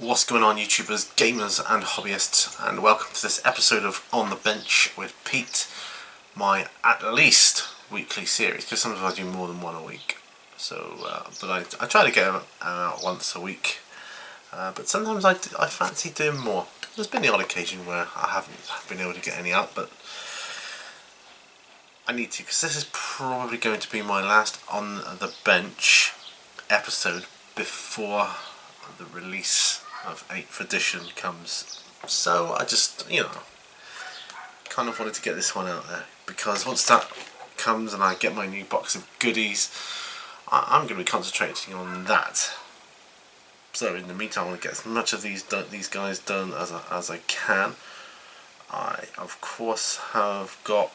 What's going on, YouTubers, gamers and hobbyists, and welcome to this episode of On the Bench with Pete, my at least weekly series, because sometimes I do more than one a week. But I try to get them out once a week, but sometimes I fancy doing more. There's been the odd occasion where I haven't been able to get any out, but I need to, because this is probably going to be my last On the Bench episode before the release of 8th edition comes. So I just, kind of wanted to get this one out there, because once that comes and I get my new box of goodies, I'm going to be concentrating on that. So in the meantime, I want to get as much of these guys done as I can. I of course have got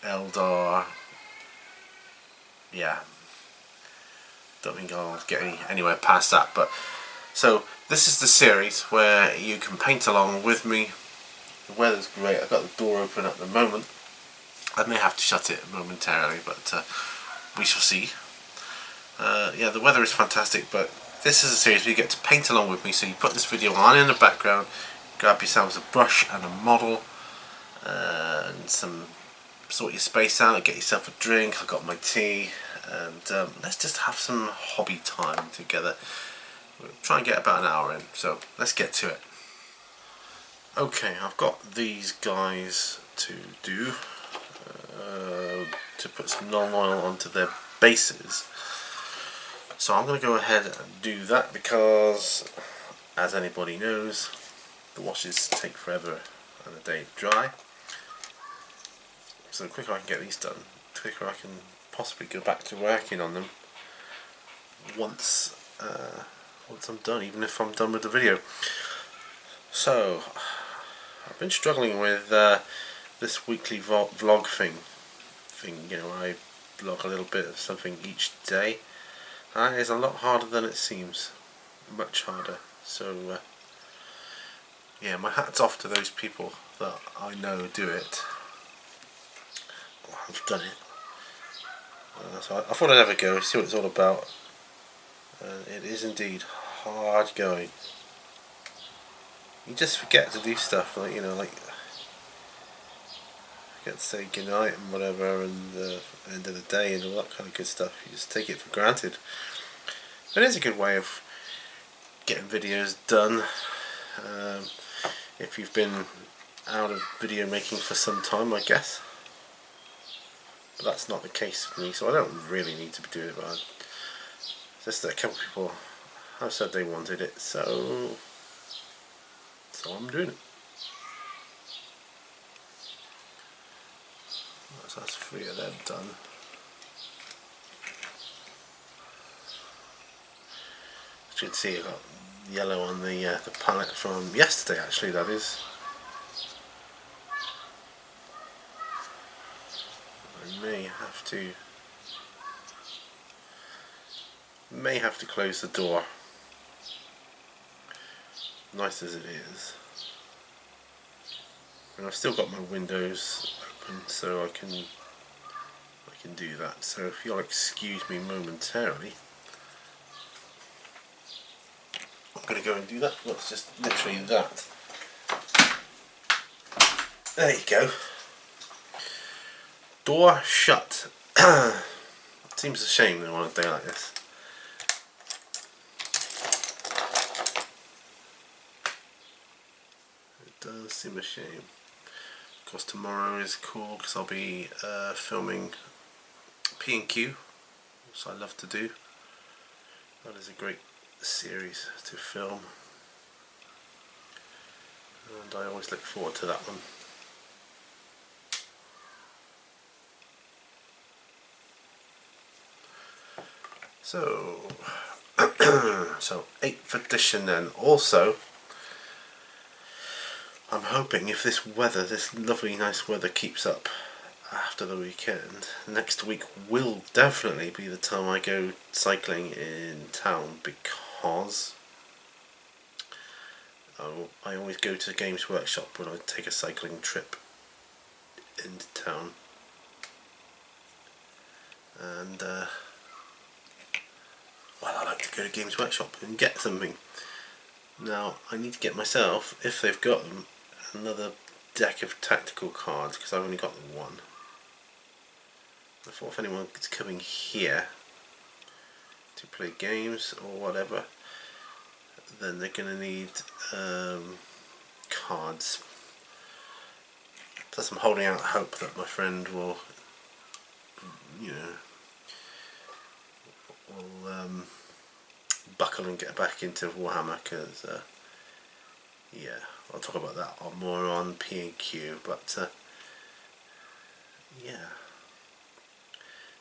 Eldar. Yeah, don't think I'll get anywhere past that. But so this is the series where you can paint along with me. The weather's great. I've got the door open at the moment. I may have to shut it momentarily, but we shall see. Yeah, the weather is fantastic, but this is a series where you get to paint along with me. So you put this video on in the background, grab yourselves a brush and a model, and sort your space out, get yourself a drink. I've got my tea, and let's just have some hobby time together. We'll try and get about an hour in, so let's get to it. Okay, I've got these guys to do, to put some non-oil onto their bases. So I'm going to go ahead and do that because, as anybody knows, the washes take forever and a day to dry. So the quicker I can get these done, the quicker I can possibly go back to working on them once I'm done, even if I'm done with the video. So I've been struggling with this weekly vlog thing. I vlog a little bit of something each day. That is a lot harder than it seems, much harder. So yeah, my hat's off to those people that I know do it. I've done it. So I thought I'd have a go, see what it's all about. It is indeed hard going. You just forget to do stuff like forget to say goodnight and whatever, and end of the day and all that kind of good stuff. You just take it for granted. It is a good way of getting videos done. If you've been out of video making for some time, I guess. But that's not the case for me, so I don't really need to be doing it. But just that a couple of people have said they wanted it, so I'm doing it. So that's 3 of them done. As you can see, I've got yellow on the palette from yesterday, actually, that is. I may have to close the door, nice as it is. And I've still got my windows open, so I can do that. So if you'll excuse me momentarily, I'm going to go and do that. Well, it's just literally that. There you go. Door shut. Seems a shame on a day like this. It does seem a shame. Of course, tomorrow is cool because I'll be filming P&Q, which I love to do. That is a great series to film, and I always look forward to that one. So, 8th edition then. Also, I'm hoping if this lovely nice weather keeps up after the weekend, next week will definitely be the time I go cycling in town, because I always go to the Games Workshop when I take a cycling trip into town. And well, I like to go to Games Workshop and get something. Now I need to get myself, if they've got them, another deck of tactical cards, because I've only got the one. I thought if anyone is coming here to play games or whatever, then they're going to need cards. Plus I'm holding out hope that my friend will, you know, will buckle and get back into Warhammer, because yeah, I'll talk about that more on P&Q, but yeah.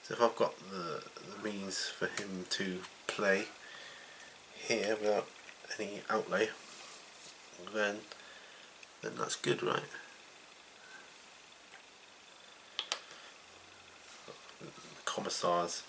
So if I've got the means for him to play here without any outlay, then that's good, right? Commissars.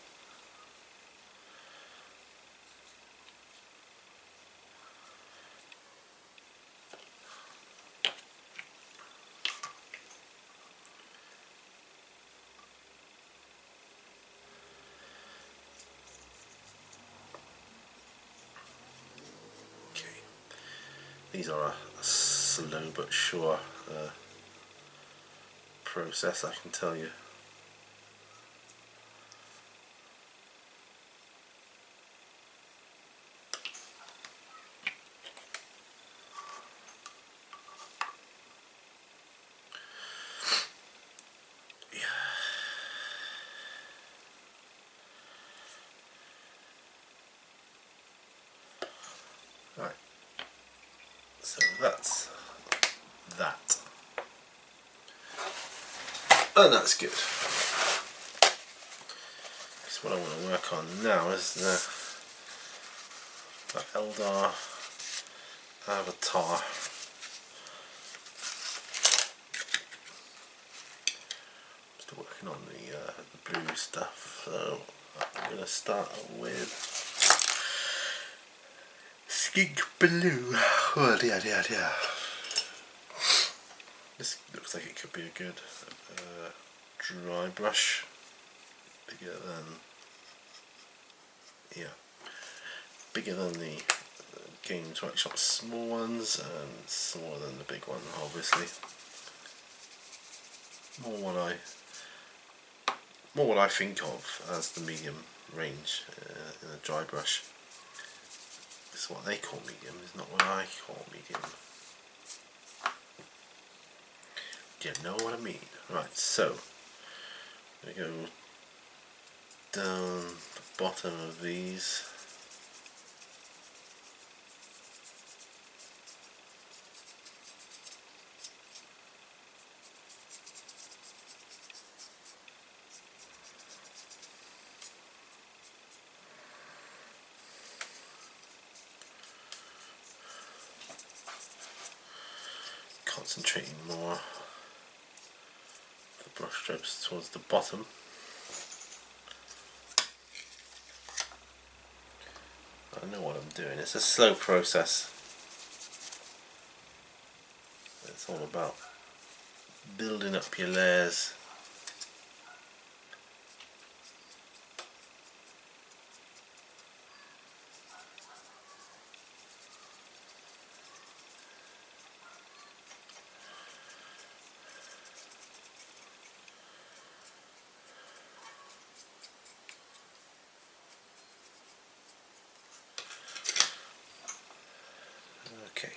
Okay. These are a slow but sure process, I can tell you. Right, so that's that. And that's good. So what I want to work on now is the Eldar avatar. Still working on the blue stuff, so I'm going to start with Skink Blue. Oh dear, dear, dear. This looks like it could be a good dry brush. Bigger than the Games Workshop small ones, and smaller than the big one, obviously. More what I think of as the medium range in a dry brush. This is what they call medium, is not what I call medium. Do you know what I mean? Right, so we go down the bottom of these. Concentrating more the brush strokes towards the bottom. I know what I'm doing. It's a slow process. It's all about building up your layers. Okay.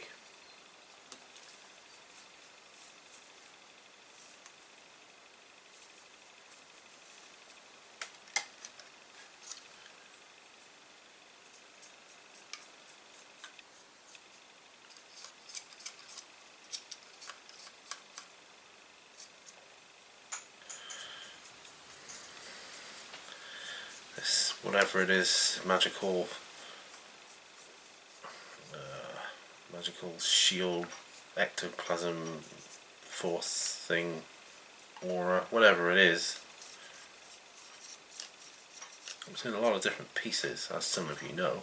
This, whatever it is, magical shield, ectoplasm, force thing, aura, whatever it is. It's in a lot of different pieces, as some of you know.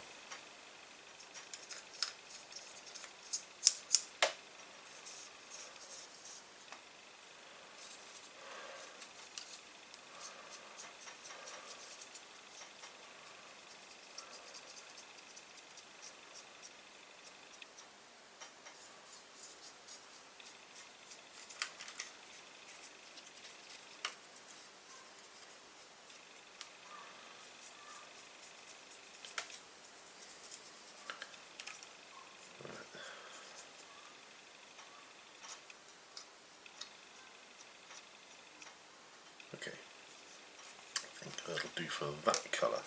for that colour.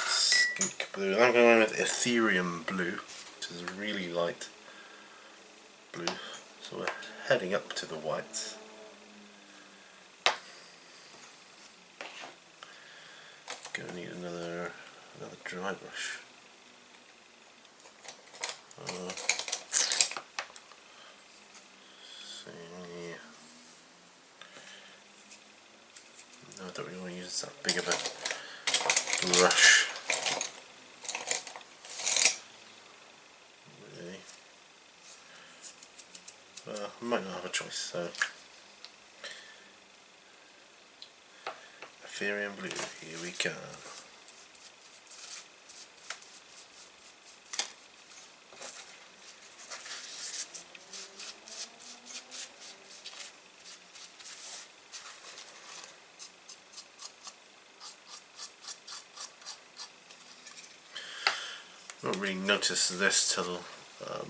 Skink blue. I'm going with Ethereum blue, which is a really light blue. So we're heading up to the whites. Gonna need another dry brush. No, I don't really want to use that big of a brush. Really. I might not have a choice, so Ethereum blue, here we go. I won't really notice this till the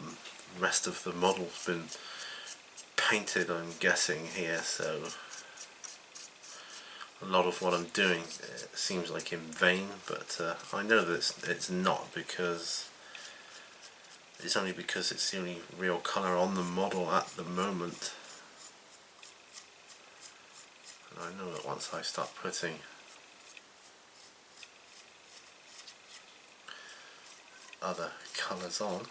rest of the model's been painted, I'm guessing here, so a lot of what I'm doing seems like in vain, but I know that it's not, because it's only because it's the only real colour on the model at the moment. And I know that once I start putting other colours on,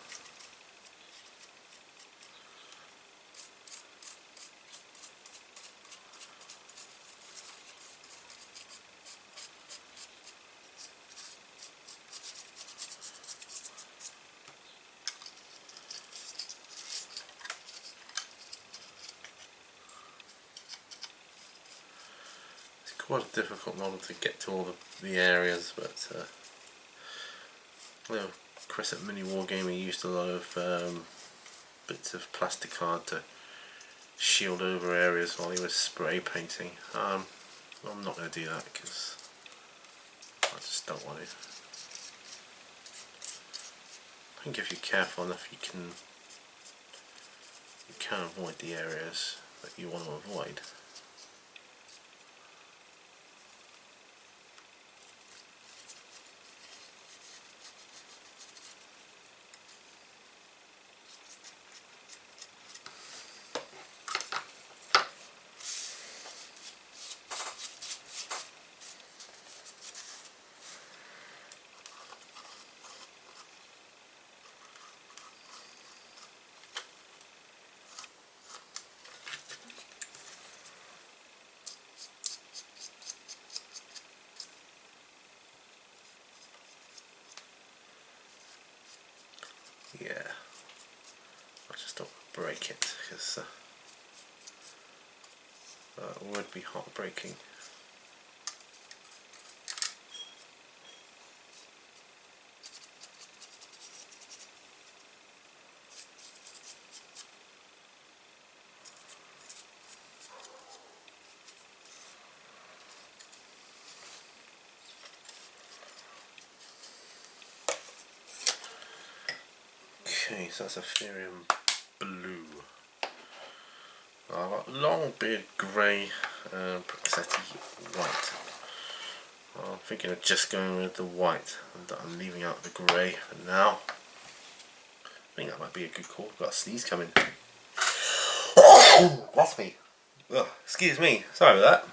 it's quite a difficult model to get to all the areas, but well, Chris at Mini Wargaming used a lot of bits of plastic card to shield over areas while he was spray painting. I'm not going to do that because I just don't want it. I think if you're careful enough, you can avoid the areas that you want to avoid. Yeah, I just don't break it, because that would be heartbreaking. Okay, so that's Ethereum blue. I've got long beard grey and Praxetti white. I'm thinking of just going with the white, and I'm leaving out the grey for now. I think that might be a good call. I've got a sneeze coming. That's me. Oh, excuse me. Sorry about that.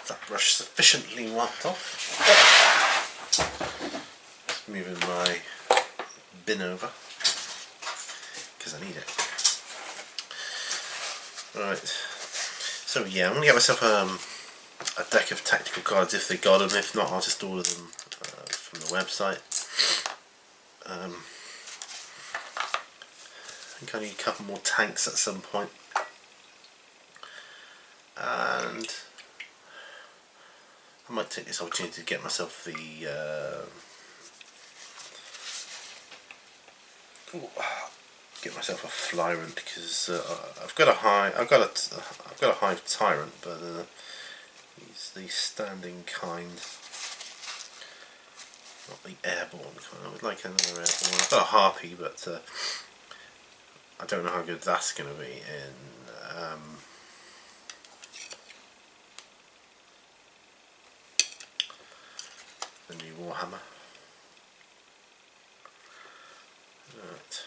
That brush sufficiently wiped off. Just moving my bin over because I need it. Right, so yeah, I'm going to get myself a deck of tactical cards if they got them. If not, I'll just order them from the website. I think I need a couple more tanks at some point. And I might take this opportunity to get myself the Ooh, get myself a Flyrant because I've got a hive tyrant, but he's the standing kind, not the airborne kind. I would like another airborne. I've got a harpy, but I don't know how good that's going to be in the new Warhammer. Right.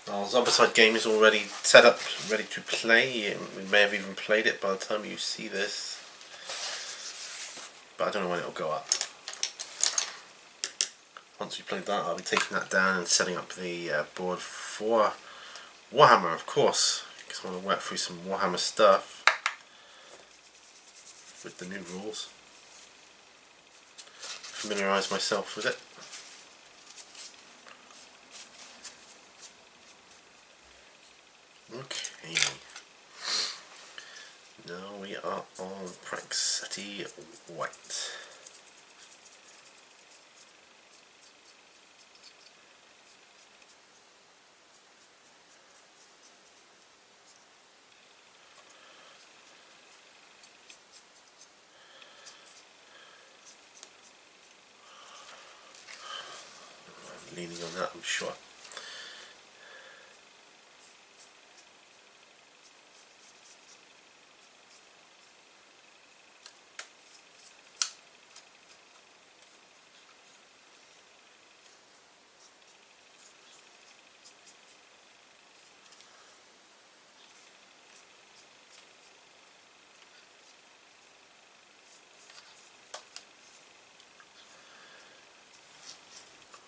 Our Zombicide game is already set up, ready to play. We may have even played it by the time you see this, but I don't know when it'll go up. Once we played that, I'll be taking that down and setting up the board for Warhammer, of course, because I want to work through some Warhammer stuff with the new rules, familiarise myself with it. Okay, now we are on Praxeti White. I'm leaning on that, I'm sure.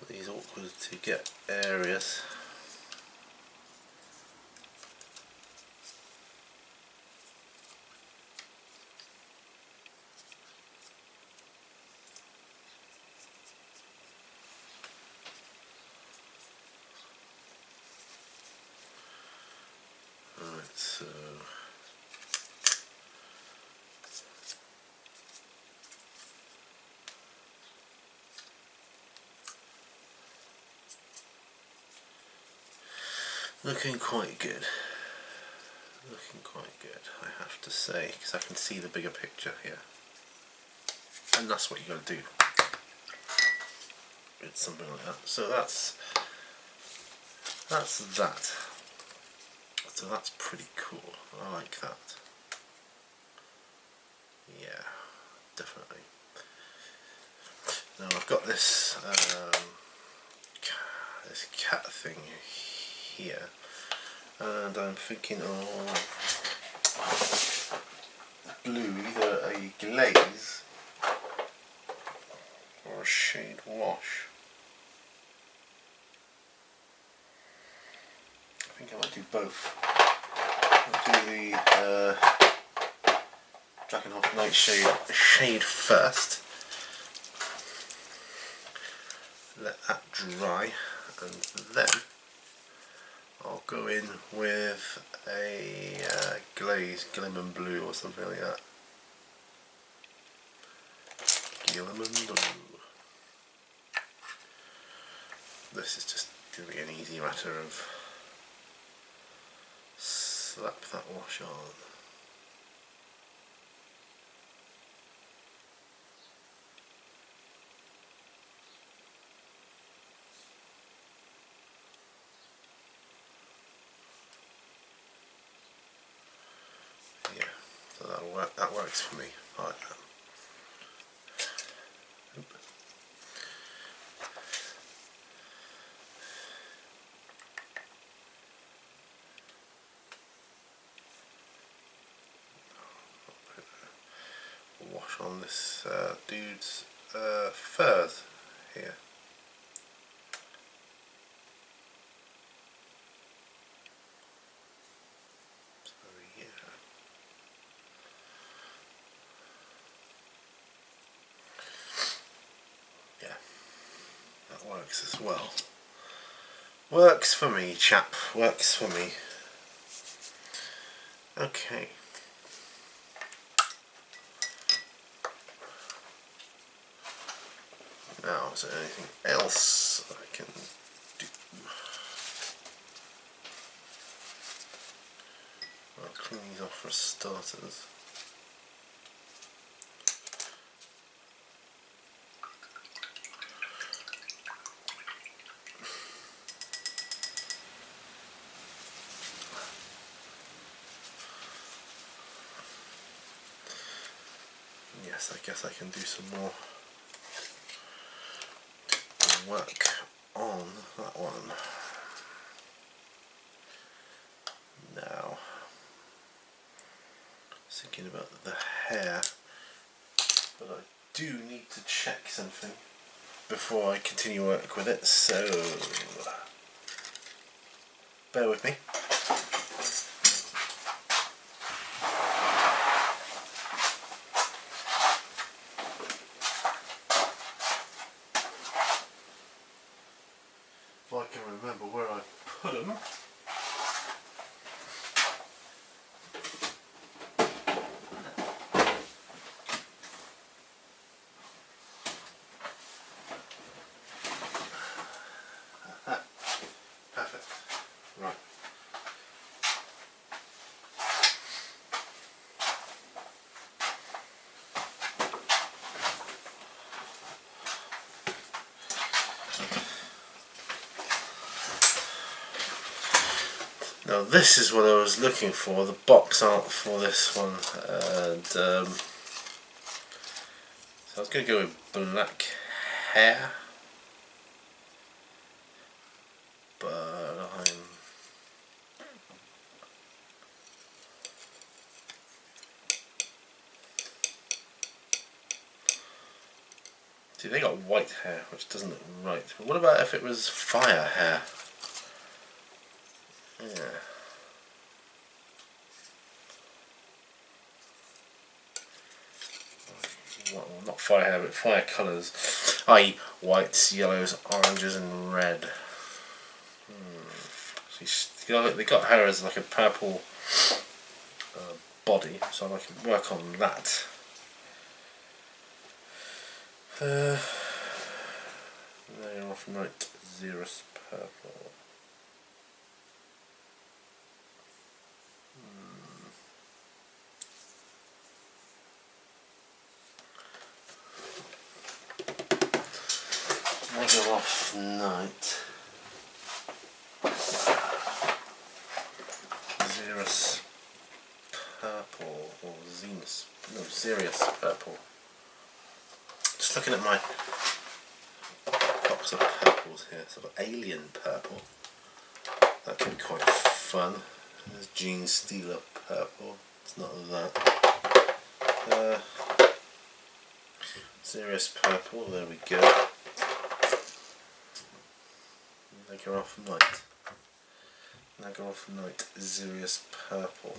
These awkward to get areas. Right, so looking quite good. Looking quite good, I have to say, because I can see the bigger picture here. And that's what you got to do. It's something like that. So that's that. So that's pretty cool. I like that. Yeah, definitely. Now I've got this this cat thing here, and I'm thinking of blue, either a glaze or a shade wash. I think I might do both. I'll do the Dragonhof Nightshade first. Let that dry, and then I'll go in with a glaze, Gilliman Blue or something like that. Gilliman Blue. This is just going to be an easy matter of slap that wash on. Yeah, so that'll work. That works for me. I like that. Wash on this dude's furs here. So yeah. Yeah, that works as well. Works for me, chap. Works for me. Okay. Now, is there anything else I can do? I'll clean these off for starters. Yes, I guess I can do some more work on that one. Now, thinking about the hair, but I do need to check something before I continue work with it, so bear with me. If I can remember where I put them. Perfect. Right. Now this is what I was looking for, the box art for this one, and so I was going to go with black hair, but see, they got white hair, which doesn't look right. But what about if it was fire hair? Yeah. Well, not fire hair, but fire colours, i.e. whites, yellows, oranges and red. They got hair as like a purple body, so I can work on that. They're off night Xeris purple. Nagger off night Xeris purple, or Zenus, no, Xerius purple. Just looking at my box of purples here, sort of alien purple. That could be quite fun. There's Gene Stealer purple. It's not that. Xerius purple. There we go. Nagger off night. Nagger off night. Xerius purple.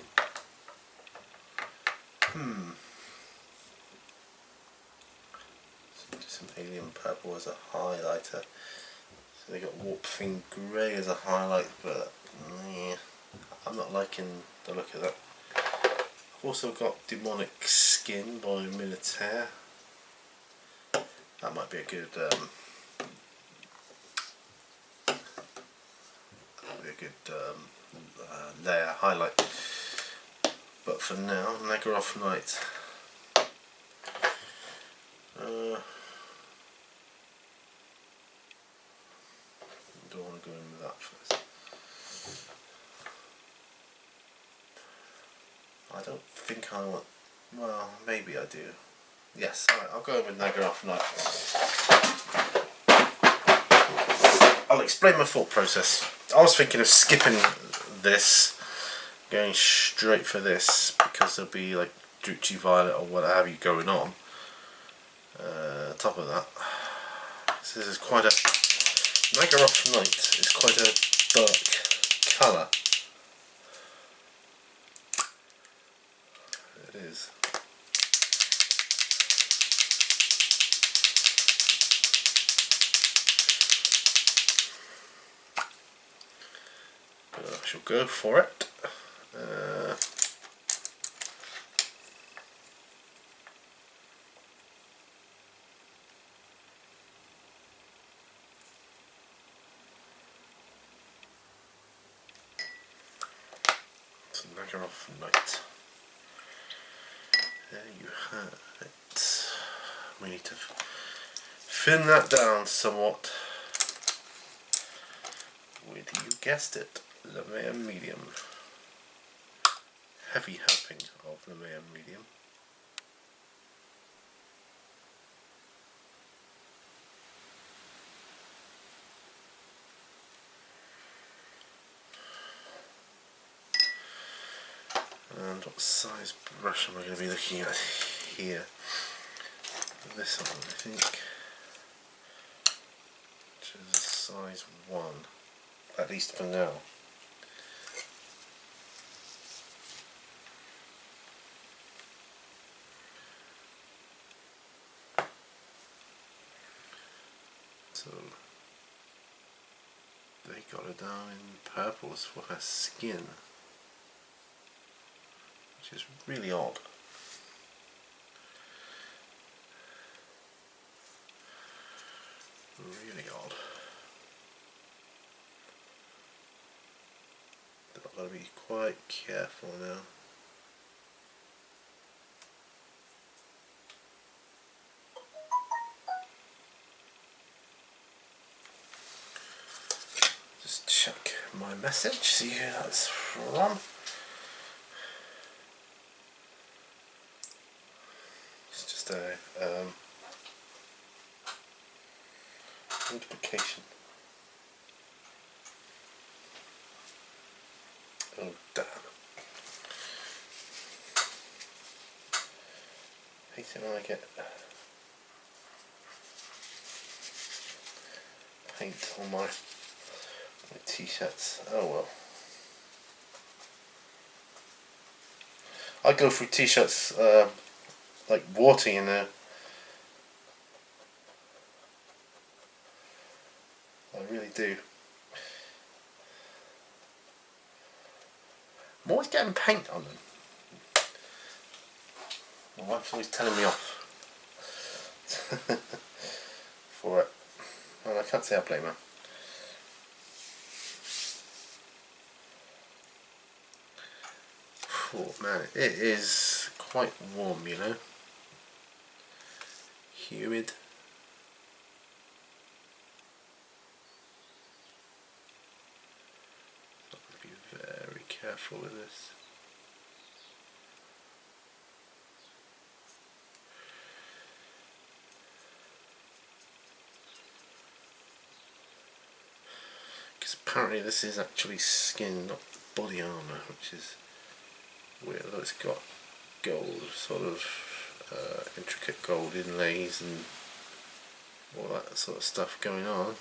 Do some alien purple as a highlighter. So they got warp fin grey as a highlight, but yeah, I'm not liking the look of that. I've also got demonic skin by Militaire. That might be a good layer highlight. But for now, Nagger off night. Do I want to go in with that first? I don't think I want. Well, maybe I do. Yes, alright, I'll go in with Nagger off night. I'll explain my thought process. I was thinking of skipping this, going straight for this, because there'll be like Druchii Violet or what have you going on. Top of that, so this is quite a Nagger off night. It's quite a dark colour. It is. But I shall go for it. Nagaroth Knight. There you have it. We need to thin that down somewhat with, you guessed it, Lemay medium. Heavy helping of Lemay medium. And what size brush am I going to be looking at here? This one, I think, which is size 1, at least for now. So they got her down in purples for her skin, which is really odd. Really odd. I've got to be quite careful now. Just check my message, see who that's from. It's just a notification. Oh damn. Hate it when I get paint on my t-shirts. Oh well. I go through t-shirts like water, you know. I really do. I'm always getting paint on them. My wife's always telling me off for it. Well, I can't say I blame her. Oh man, it is quite warm, you know. Humid. I've got to be very careful with this. Because apparently this is actually skin, not body armour, which is weird. Although it's got gold, sort of intricate gold inlays and all that sort of stuff going on.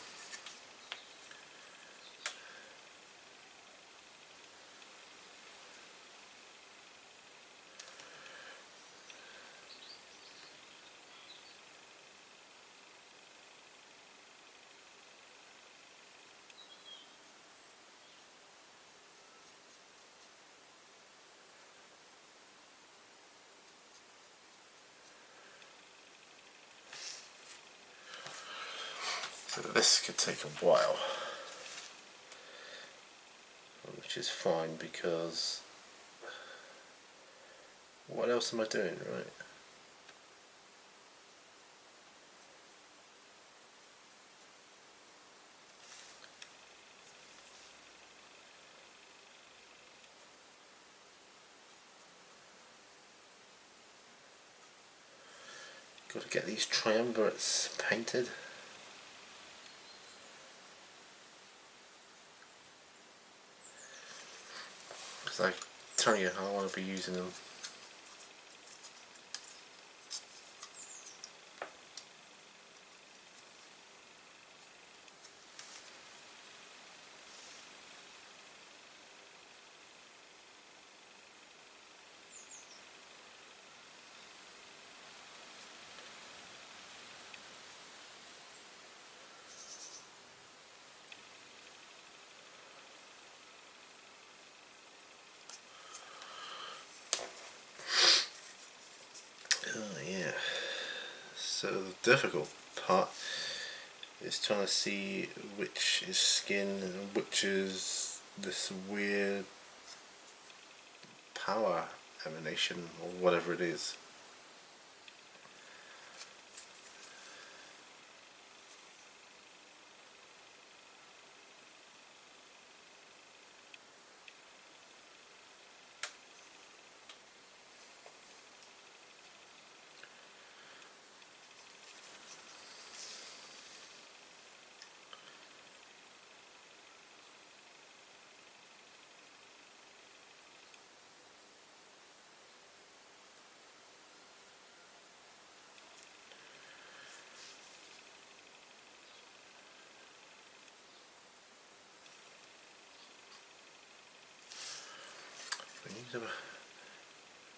So this could take a while, which is fine because what else am I doing, right? Got to get these triumvirates painted. Because I tell you, I want to be using them. So the difficult part is trying to see which is skin and which is this weird power emanation or whatever it is.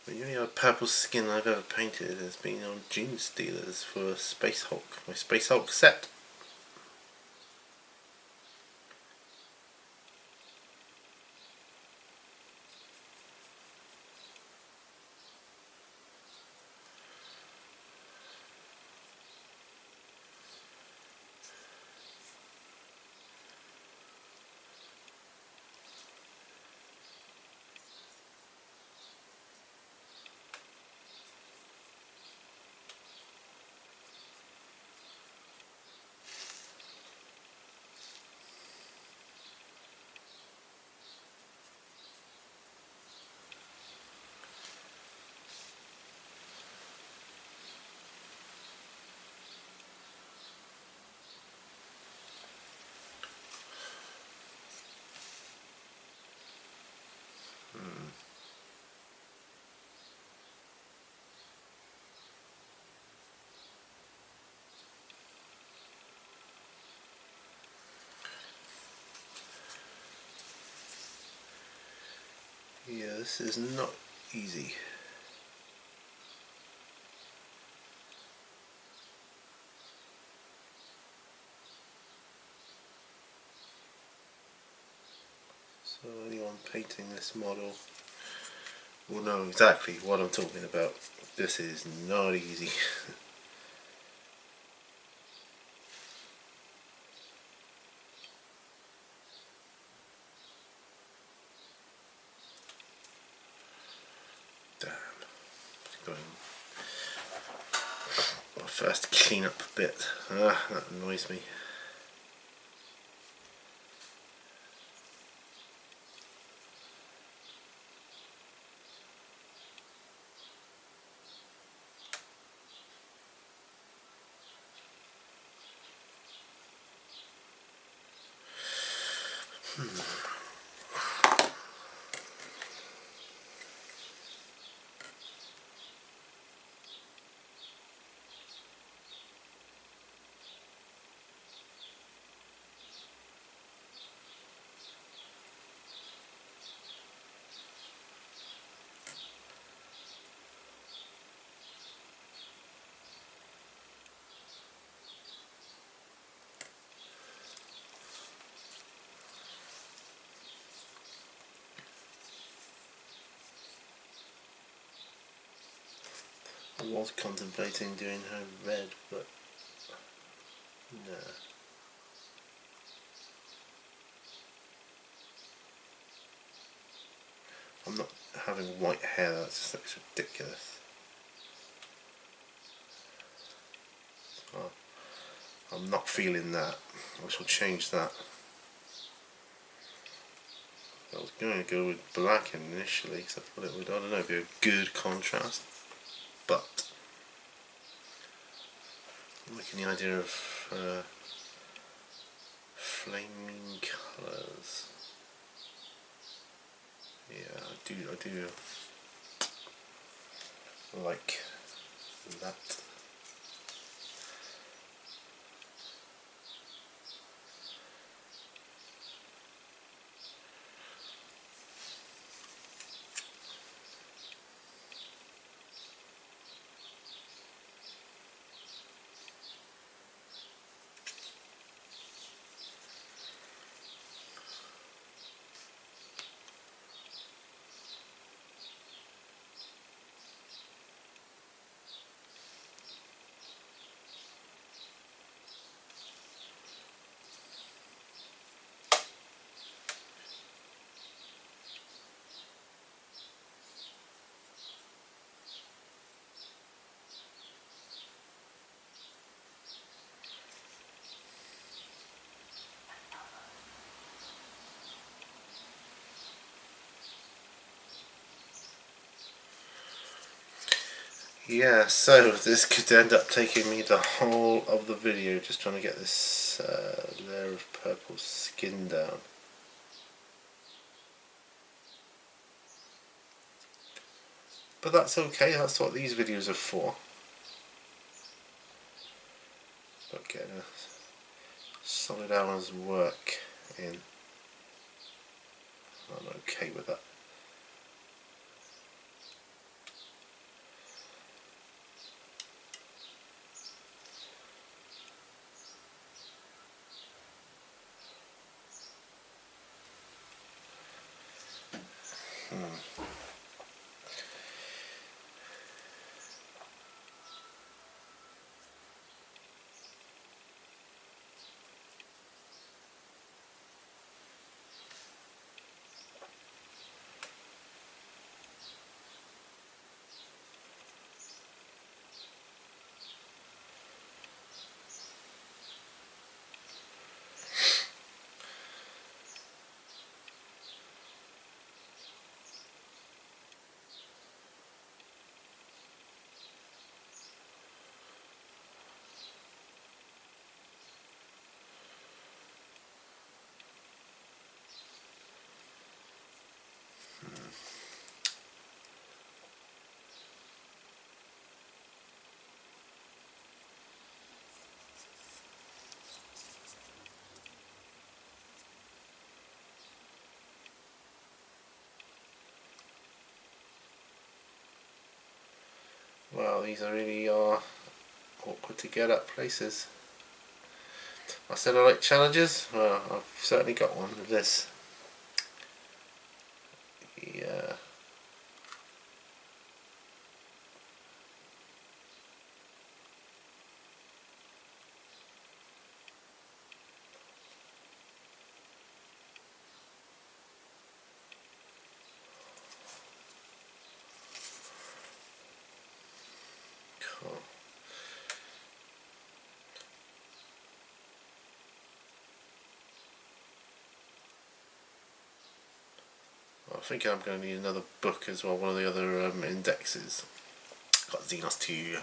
The only other purple skin I've ever painted has been on Gene Stealers for Space Hulk, my Space Hulk set. Yeah, this is not easy. So anyone painting this model will know exactly what I'm talking about. This is not easy. Damn. Going my first clean up bit. That annoys me. I was contemplating doing her red, but no. I'm not having white hair, that just looks ridiculous. Oh, I'm not feeling that. I shall change that. I was going to go with black initially because I thought it would, I don't know, be a good contrast, but I'm liking the idea of flaming colours. Yeah, I do like that. Yeah, so this could end up taking me the whole of the video just trying to get this layer of purple skin down. But that's okay, that's what these videos are for. But getting a solid hour's work in, I'm okay with that. Well, these are really awkward to get at places. I said I like challenges. Well, I've certainly got one with this. Yeah. Cool. I think I'm going to need another book as well, one of the other indexes. Got Xenos 2,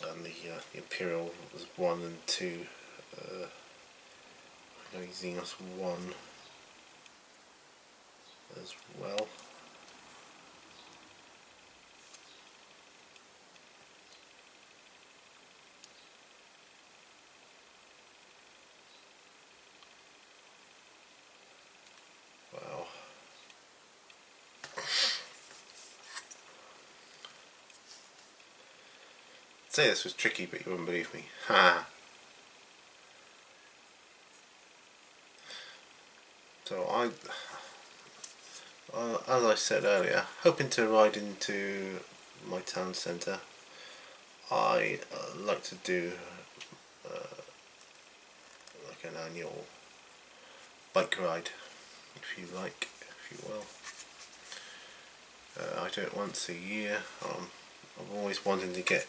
and the Imperial was 1 and 2. I'm going to Xenos 1 as well. Wow. I'd say this was tricky, but you wouldn't believe me. Ha! So as I said earlier, hoping to ride into my town centre. I like to do like an annual bike ride, if you like, if you will. I do it once a year. I'm always wanting to get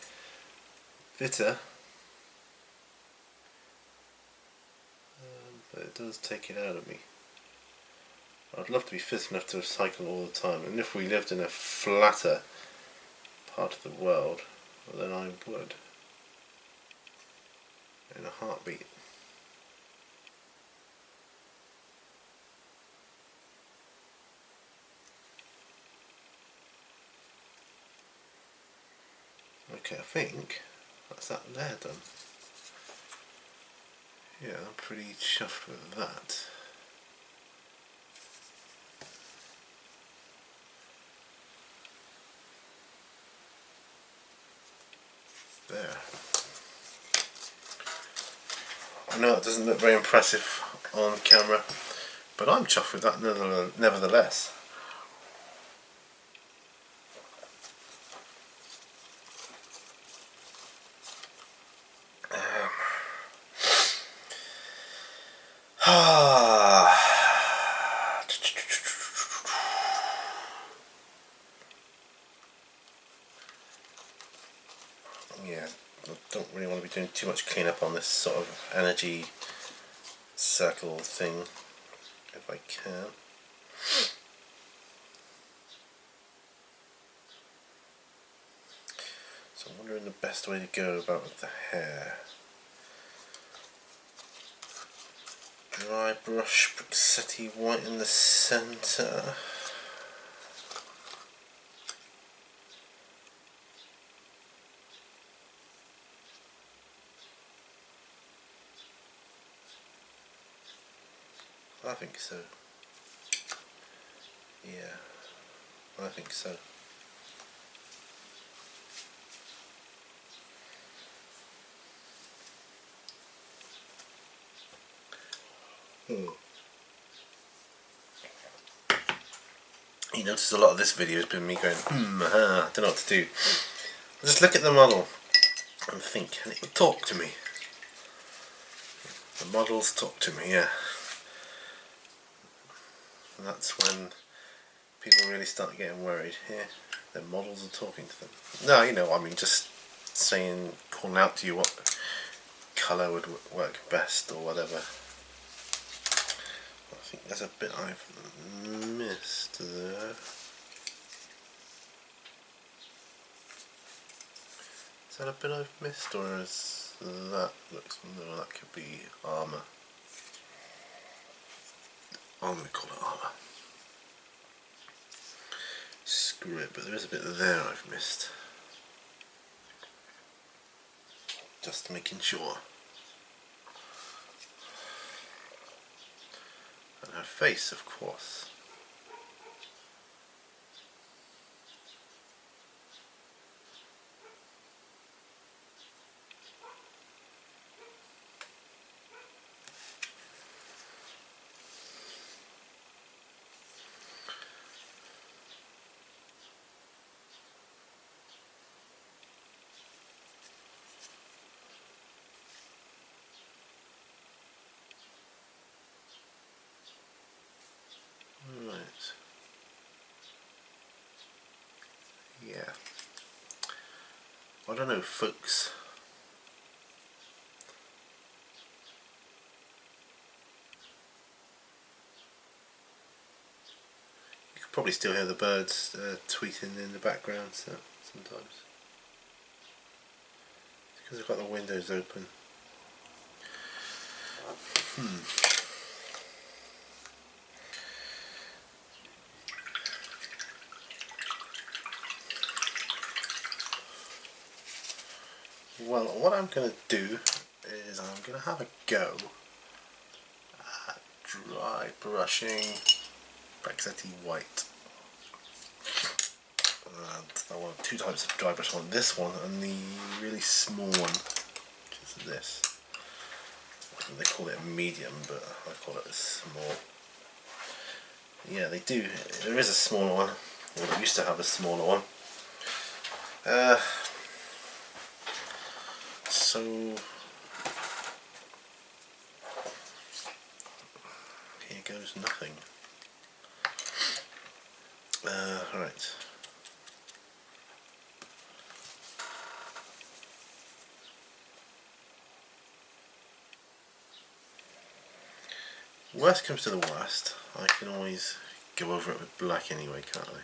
fitter, but it does take it out of me. I'd love to be fit enough to cycle all the time, and if we lived in a flatter part of the world, well, then I would, in a heartbeat. Okay, I think that's that there done. Yeah, I'm pretty chuffed with that. There. I know it doesn't look very impressive on camera, but I'm chuffed with that nevertheless. Yeah, I don't really want to be doing too much cleanup on this sort of energy circle thing, if I can. wondering the best way to go about with the hair. Dry brush, Bricksetti white in the centre. I think so. Yeah, I think so. You notice a lot of this video has been me going, I don't know what to do. I just look at the model and think, and it would talk to me. The models talk to me, yeah. And that's when people really start getting worried. Yeah, their models are talking to them. No, you know, I mean, just saying, calling out to you what colour would work best or whatever. I think there's a bit I've missed there. Is that a bit I've missed, or is that looks, no, that could be armour. I'm going to call it armour. Screw it, but there is a bit there I've missed. Just making sure. And her face, of course. Right. Yeah. I don't know, folks. You could probably still hear the birds tweeting in the background, so sometimes. It's because I've got the windows open. Well, what I'm going to do is I'm going to have a go at dry brushing Bricksetti white. And I want 2 types of dry brush. I want this one and the really small one, which is this. They call it a medium, but I call it a small. Yeah, they do. There is a smaller one. Well, they used to have a smaller one. So here goes nothing. Right. Worst comes to the worst, I can always go over it with black anyway, can't I?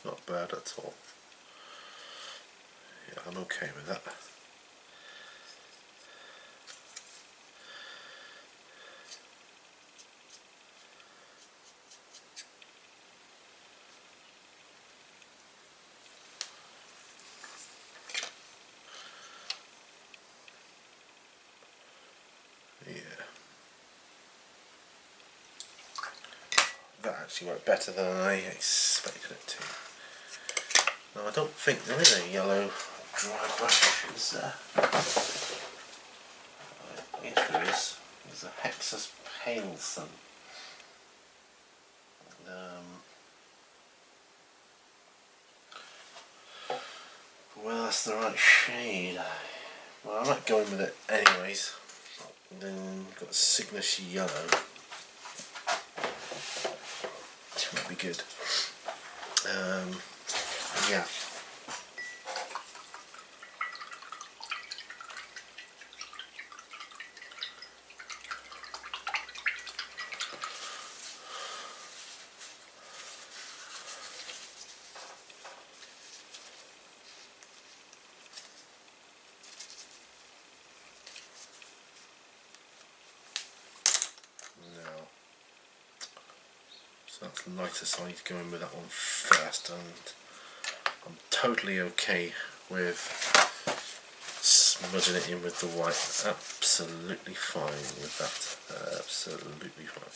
Not bad at all. Yeah, I'm okay with that. Yeah. That actually worked better than I expected it to. Now I don't think there is a yellow dry brush, is there? Yes there is. There's a Hexus Pale Sun. Well, that's the right shade. Well, I might go in with it anyways. And then we've got Cygnus Yellow. This might be good. Yeah. So that's lighter, so I need to go in with that one first, and I'm totally okay with smudging it in with the white. Absolutely fine with that. Absolutely fine.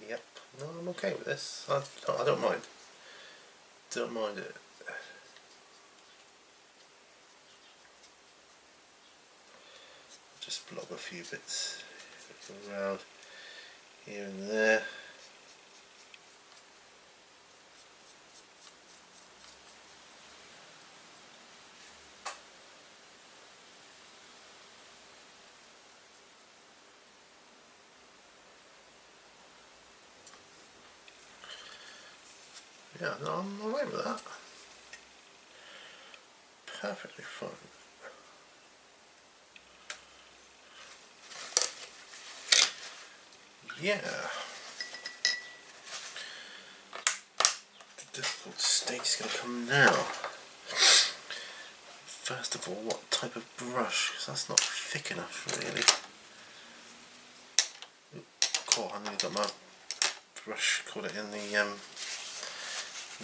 Yep, no, I'm okay with this. I don't mind. Don't mind it. Just blob a few bits around here and there. Yeah, no, I'm alright with that. Perfectly fine. Yeah. The difficult stage is going to come now. First of all, what type of brush? Because that's not thick enough, really. Cool, I nearly got my brush caught it in the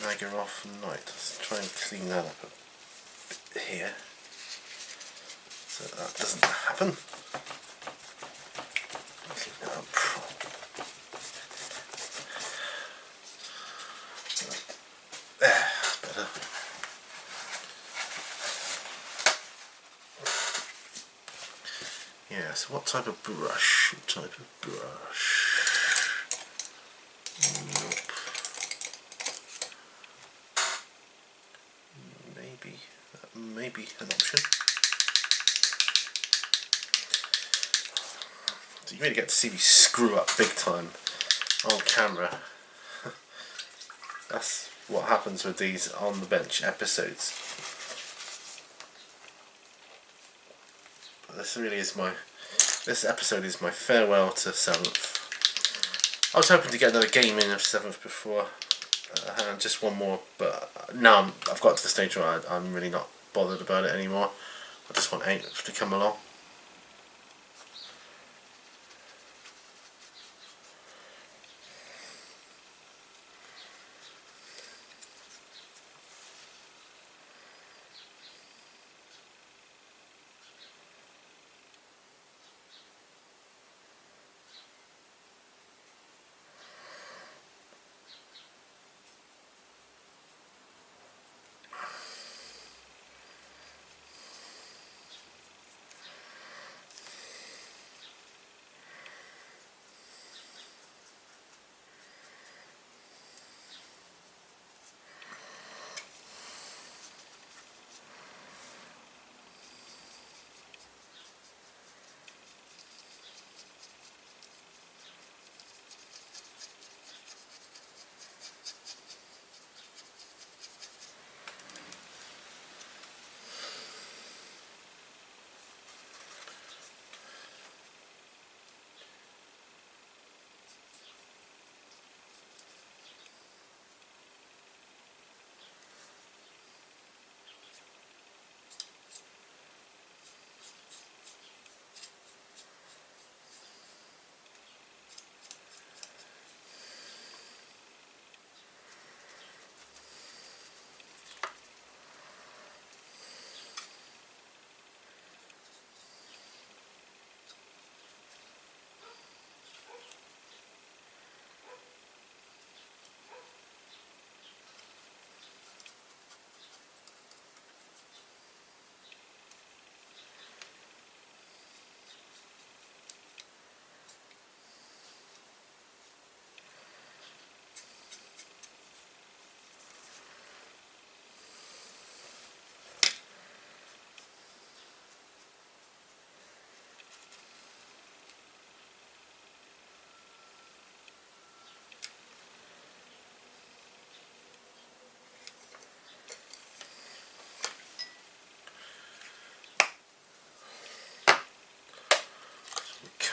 Niagara off night. Let's try and clean that up a bit here, so that doesn't happen. Clean that up. There, better. Yeah, so what type of brush? What type of brush? Nope. Maybe, that may be an option. So you really get to see me screw up big time on camera. That's what happens with these on the bench episodes. But this really is this episode is my farewell to 7th. I was hoping to get another game in of 7th before, just one more, but now I've got to the stage where I'm really not bothered about it anymore. I just want 8th to come along.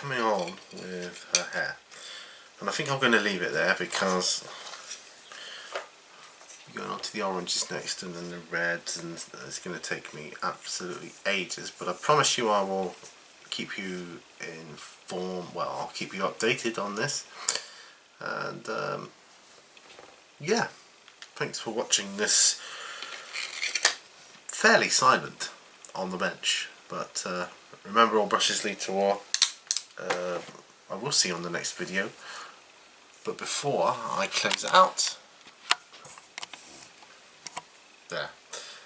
coming on with her hair. And I think I'm going to leave it there because going on to the oranges next and then the reds, and it's going to take me absolutely ages, but I promise you I will keep you informed. Well, I'll keep you updated on this. And yeah, thanks for watching this fairly silent on the bench, but remember, all brushes lead to war. I will see you on the next video, but before I close it out, there.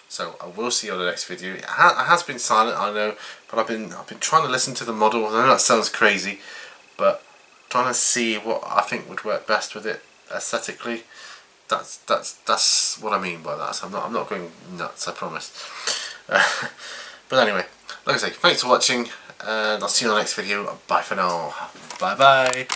So I will see you on the next video. It has been silent, I know, but I've been trying to listen to the model. I know that sounds crazy, but trying to see what I think would work best with it aesthetically. That's what I mean by that. So I'm not going nuts, I promise. But anyway, like I say, thanks for watching, and I'll see you on the next video. Bye for now. Bye bye.